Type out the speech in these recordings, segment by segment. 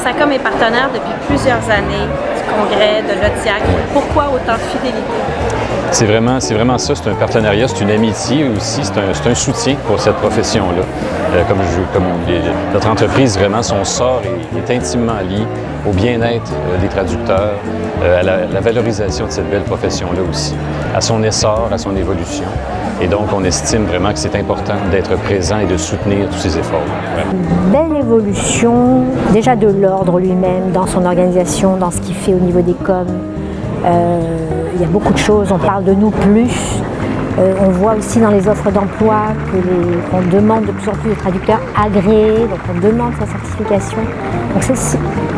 SACOM est partenaire depuis plusieurs années du congrès, de l'OTIAC. Pourquoi autant de fidélité? C'est vraiment ça, c'est un partenariat, c'est une amitié aussi, c'est un soutien pour cette profession-là. Comme notre entreprise, vraiment, son sort est intimement lié au bien-être des traducteurs, à la valorisation de cette belle profession-là aussi, à son essor, à son évolution. Et donc, on estime vraiment que c'est important d'être présent et de soutenir tous ces efforts. Belle évolution, déjà de l'ordre lui-même, dans son organisation, dans ce qu'il fait au niveau des coms. Il y a beaucoup de choses, on parle de nous plus. On voit aussi dans les offres d'emploi qu'on demande de plus en plus de traducteurs agréés, donc on demande sa certification. Donc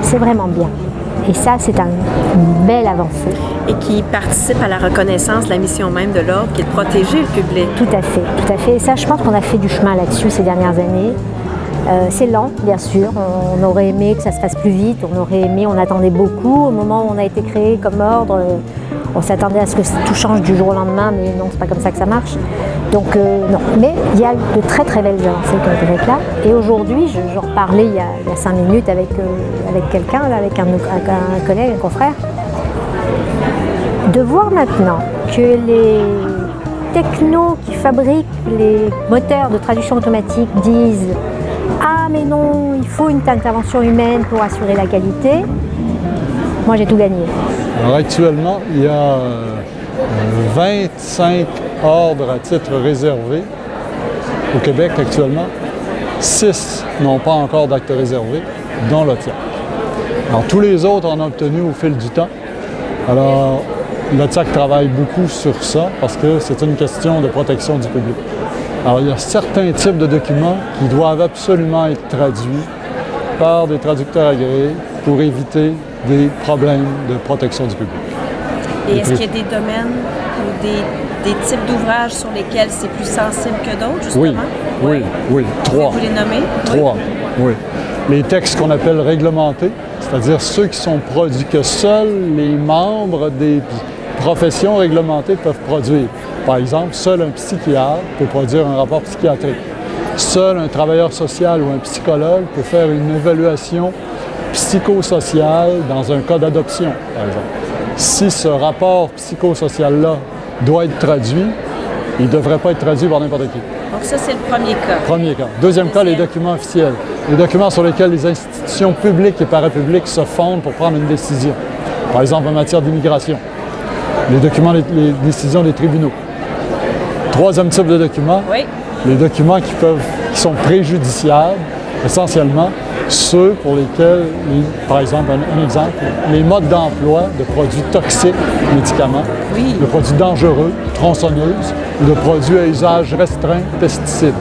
c'est vraiment bien. Et ça, c'est une belle avancée. Et qui participe à la reconnaissance de la mission même de l'Ordre, qui est de protéger le public. Tout à fait, tout à fait. Et ça, je pense qu'on a fait du chemin là-dessus ces dernières années. C'est lent, bien sûr. On aurait aimé que ça se fasse plus vite. On attendait beaucoup. Au moment où on a été créé comme ordre, on s'attendait à ce que tout change du jour au lendemain, mais non, c'est pas comme ça que ça marche. Donc non. Mais il y a de très très belles avancées qui ont été faites là. Et aujourd'hui, j'en reparlais il y a 5 minutes avec quelqu'un, avec un collègue, un confrère, de voir maintenant que les technos qui fabriquent les moteurs de traduction automatique disent « Ah mais non, il faut une intervention humaine pour assurer la qualité », moi j'ai tout gagné. Alors actuellement, il y a 25 ordres à titre réservé au Québec actuellement. 6 n'ont pas encore d'acte réservé, dont l'OTIAC. Alors tous les autres en ont obtenu au fil du temps. Alors l'OTIAC travaille beaucoup sur ça parce que c'est une question de protection du public. Alors il y a certains types de documents qui doivent absolument être traduits par des traducteurs agréés pour éviter des problèmes de protection du public. Et est-ce qu'il y a des domaines ou des types d'ouvrages sur lesquels c'est plus sensible que d'autres, justement? Oui. 3. Vous les nommer? 3, oui. Les textes qu'on appelle réglementés, c'est-à-dire ceux qui sont produits, que seuls les membres des professions réglementées peuvent produire. Par exemple, seul un psychiatre peut produire un rapport psychiatrique. Seul un travailleur social ou un psychologue peut faire une évaluation psychosociale dans un cas d'adoption, par exemple. Si ce rapport psychosocial-là doit être traduit, il ne devrait pas être traduit par n'importe qui. Donc ça, c'est le premier cas. Premier cas. Deuxième cas, les documents officiels. Les documents sur lesquels les institutions publiques et parapubliques se fondent pour prendre une décision. Par exemple, en matière d'immigration. Les documents, les décisions des tribunaux. Troisième type de documents, les documents qui sont préjudiciables, essentiellement ceux pour lesquels, par exemple, un exemple, les modes d'emploi de produits toxiques, médicaments, de produits dangereux, tronçonneuses, ou de produits à usage restreint, pesticides.